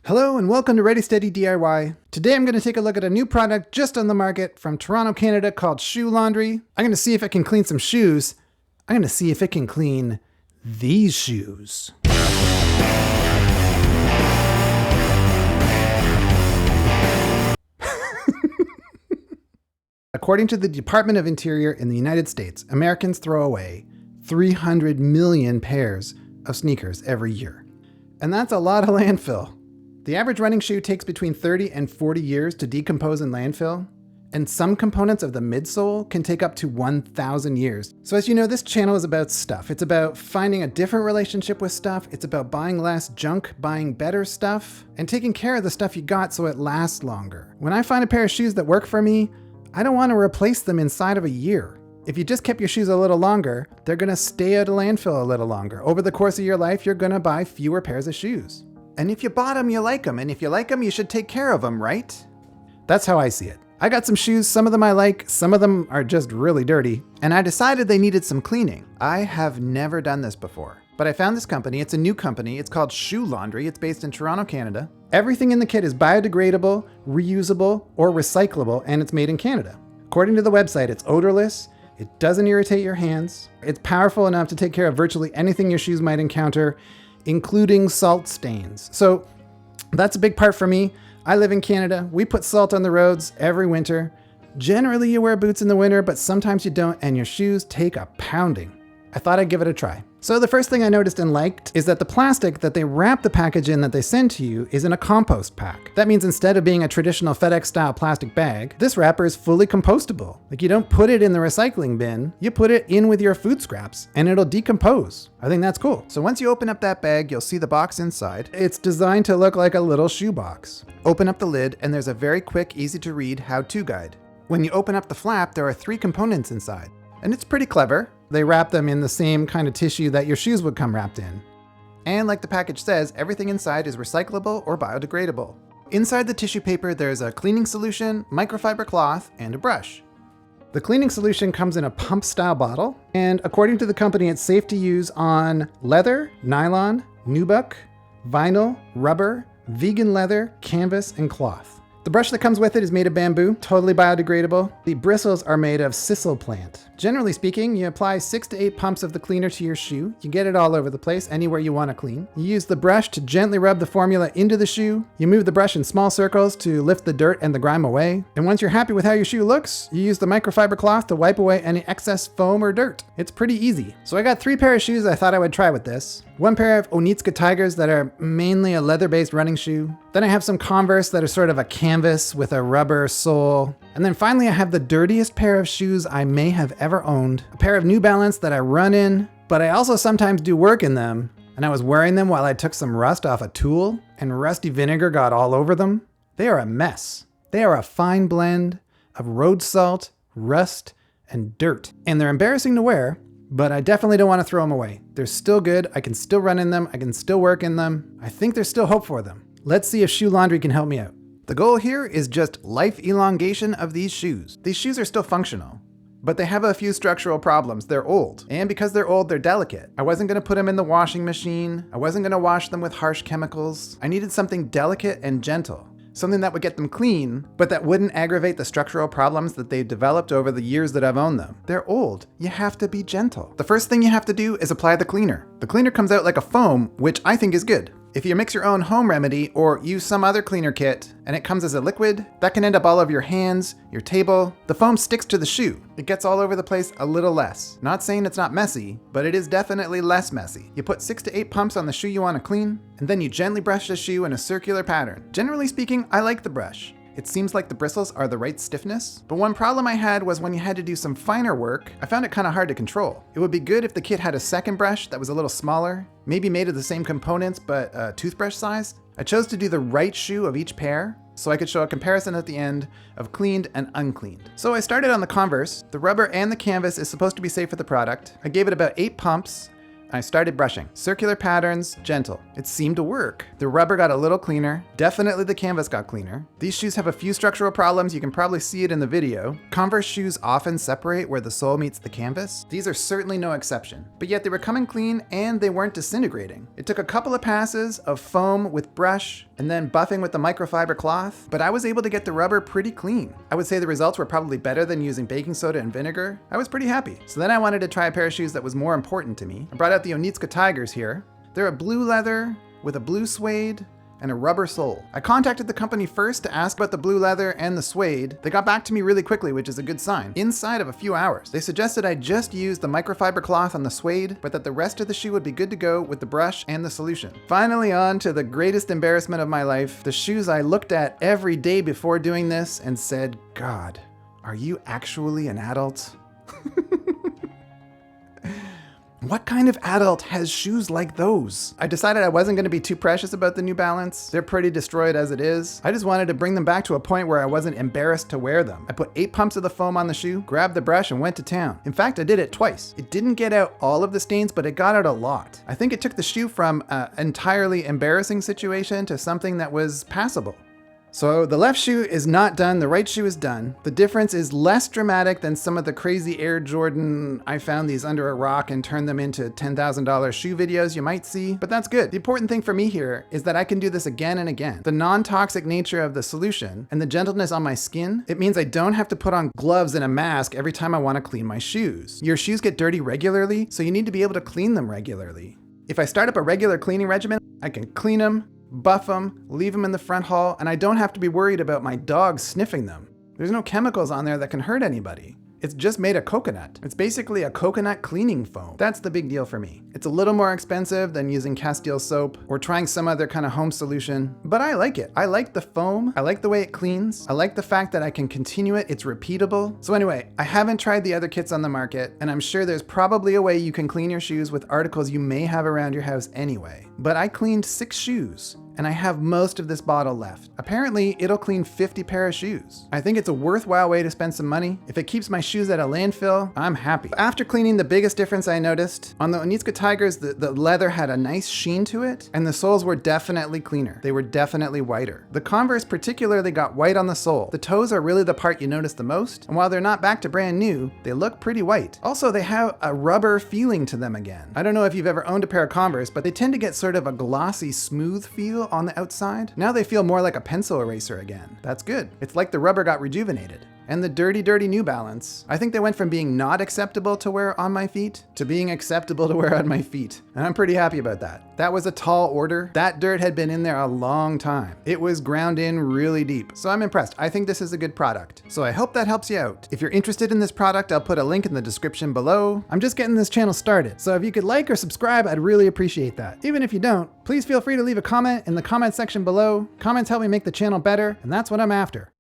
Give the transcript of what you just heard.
Hello and welcome to Ready Steady DIY. Today I'm going to take a look at a new product just on the market from Toronto, Canada called Shoe Laundry. I'm going to see if it can clean some shoes. I'm going to see if it can clean these shoes. According to the Department of Interior in the United States, Americans throw away 300 million pairs of sneakers every year. And that's a lot of landfill. The average running shoe takes between 30 and 40 years to decompose in landfill, and some components of the midsole can take up to 1,000 years. So as you know, this channel is about stuff. It's about finding a different relationship with stuff. It's about buying less junk, buying better stuff, and taking care of the stuff you got so it lasts longer. When I find a pair of shoes that work for me, I don't want to replace them inside of a year. If you just kept your shoes a little longer, they're gonna stay at a landfill a little longer. Over the course of your life, you're gonna buy fewer pairs of shoes. And if you bought them, you like them. And if you like them, you should take care of them, right? That's how I see it. I got some shoes, some of them I like, some of them are just really dirty, and I decided they needed some cleaning. I have never done this before, but I found this company. It's a new company. It's called Shoe Laundry. It's based in Toronto, Canada. Everything in the kit is biodegradable, reusable, or recyclable, and it's made in Canada. According to the website, it's odorless, it doesn't irritate your hands, it's powerful enough to take care of virtually anything your shoes might encounter, including salt stains. So that's a big part for me. I live in Canada. We put salt on the roads every winter. Generally you wear boots in the winter, but sometimes you don't, and your shoes take a pounding. I thought I'd give it a try. So the first thing I noticed and liked is that the plastic that they wrap the package in that they send to you is in a compost pack. That means instead of being a traditional FedEx style plastic bag, this wrapper is fully compostable. Like, you don't put it in the recycling bin, you put it in with your food scraps and it'll decompose. I think that's cool. So once you open up that bag, you'll see the box inside. It's designed to look like a little shoe box. Open up the lid and there's a very quick, easy to read how-to guide. When you open up the flap, there are 3 components inside. And it's pretty clever. They wrap them in the same kind of tissue that your shoes would come wrapped in. And like the package says, everything inside is recyclable or biodegradable. Inside the tissue paper, there's a cleaning solution, microfiber cloth, and a brush. The cleaning solution comes in a pump-style bottle, and according to the company, it's safe to use on leather, nylon, nubuck, vinyl, rubber, vegan leather, canvas, and cloth. The brush that comes with it is made of bamboo, totally biodegradable. The bristles are made of sisal plant. Generally speaking, you apply 6 to 8 pumps of the cleaner to your shoe. You get it all over the place, anywhere you want to clean. You use the brush to gently rub the formula into the shoe. You move the brush in small circles to lift the dirt and the grime away. And once you're happy with how your shoe looks, you use the microfiber cloth to wipe away any excess foam or dirt. It's pretty easy. So I got 3 pairs of shoes I thought I would try with this. 1 pair of Onitsuka Tigers that are mainly a leather-based running shoe. Then I have some Converse that are sort of a canvas with a rubber sole. And then finally I have the dirtiest pair of shoes I may have ever owned. A pair of New Balance that I run in, but I also sometimes do work in them. And I was wearing them while I took some rust off a tool, and rusty vinegar got all over them. They are a mess. They are a fine blend of road salt, rust, and dirt. And they're embarrassing to wear, but I definitely don't want to throw them away. They're still good. I can still run in them. I can still work in them. I think there's still hope for them. Let's see if Shoe Laundry can help me out. The goal here is just life elongation of these shoes. These shoes are still functional, but they have a few structural problems. They're old, and because they're old, they're delicate. I wasn't gonna put them in the washing machine. I wasn't gonna wash them with harsh chemicals. I needed something delicate and gentle. Something that would get them clean, but that wouldn't aggravate the structural problems that they've developed over the years that I've owned them. They're old. You have to be gentle. The first thing you have to do is apply the cleaner. The cleaner comes out like a foam, which I think is good. If you mix your own home remedy or use some other cleaner kit and it comes as a liquid, that can end up all over your hands, your table. The foam sticks to the shoe. It gets all over the place a little less. Not saying it's not messy, but it is definitely less messy. You put 6 to 8 pumps on the shoe you want to clean, and then you gently brush the shoe in a circular pattern. Generally speaking, I like the brush. It seems like the bristles are the right stiffness, but one problem I had was when you had to do some finer work, I found it kind of hard to control. It would be good if the kit had a second brush that was a little smaller, maybe made of the same components but toothbrush size. I chose to do the right shoe of each pair, so I could show a comparison at the end of cleaned and uncleaned. So I started on the Converse. The rubber and the canvas is supposed to be safe for the product. I gave it about 8 pumps. I started brushing. Circular patterns, gentle. It seemed to work. The rubber got a little cleaner. Definitely the canvas got cleaner. These shoes have a few structural problems. You can probably see it in the video. Converse shoes often separate where the sole meets the canvas. These are certainly no exception. But yet they were coming clean and they weren't disintegrating. It took a couple of passes of foam with brush and then buffing with the microfiber cloth, but I was able to get the rubber pretty clean. I would say the results were probably better than using baking soda and vinegar. I was pretty happy. So then I wanted to try a pair of shoes that was more important to me. I brought out the Untitled Tigers here. They're a blue leather with a blue suede and a rubber sole. I contacted the company first to ask about the blue leather and the suede. They got back to me really quickly, which is a good sign, inside of a few hours. They suggested I just use the microfiber cloth on the suede, but that the rest of the shoe would be good to go with the brush and the solution. Finally on to the greatest embarrassment of my life, the shoes I looked at every day before doing this and said, God, are you actually an adult? What kind of adult has shoes like those? I decided I wasn't going to be too precious about the New Balance. They're pretty destroyed as it is. I just wanted to bring them back to a point where I wasn't embarrassed to wear them. I put 8 pumps of the foam on the shoe, grabbed the brush, and went to town. In fact, I did it twice. It didn't get out all of the stains, but it got out a lot. I think it took the shoe from an entirely embarrassing situation to something that was passable. So the left shoe is not done, the right shoe is done. The difference is less dramatic than some of the crazy Air Jordan, I found these under a rock and turned them into $10,000 shoe videos you might see, but that's good. The important thing for me here is that I can do this again and again. The non-toxic nature of the solution and the gentleness on my skin, it means I don't have to put on gloves and a mask every time I want to clean my shoes. Your shoes get dirty regularly, so you need to be able to clean them regularly. If I start up a regular cleaning regimen, I can clean them, buff them, leave them in the front hall, and I don't have to be worried about my dog sniffing them. There's no chemicals on there that can hurt anybody. It's just made of coconut. It's basically a coconut cleaning foam. That's the big deal for me. It's a little more expensive than using Castile soap or trying some other kind of home solution, but I like it. I like the foam. I like the way it cleans. I like the fact that I can continue it. It's repeatable. So anyway, I haven't tried the other kits on the market, and I'm sure there's probably a way you can clean your shoes with articles you may have around your house anyway. But I cleaned 6 shoes, and I have most of this bottle left. Apparently, it'll clean 50 pair of shoes. I think it's a worthwhile way to spend some money. If it keeps my shoes at a landfill, I'm happy. After cleaning, the biggest difference I noticed, on the Untitled Tigers, the leather had a nice sheen to it, and the soles were definitely cleaner. They were definitely whiter. The Converse particularly got white on the sole. The toes are really the part you notice the most, and while they're not back to brand new, they look pretty white. Also, they have a rubber feeling to them again. I don't know if you've ever owned a pair of Converse, but they tend to get sort of a glossy, smooth feel on the outside. Now they feel more like a pencil eraser again. That's good. It's like the rubber got rejuvenated. And the dirty, dirty New Balance, I think they went from being not acceptable to wear on my feet to being acceptable to wear on my feet. And I'm pretty happy about that. That was a tall order. That dirt had been in there a long time. It was ground in really deep. So I'm impressed. I think this is a good product. So I hope that helps you out. If you're interested in this product, I'll put a link in the description below. I'm just getting this channel started. So if you could like or subscribe, I'd really appreciate that. Even if you don't, please feel free to leave a comment in the comment section below. Comments help me make the channel better, and that's what I'm after.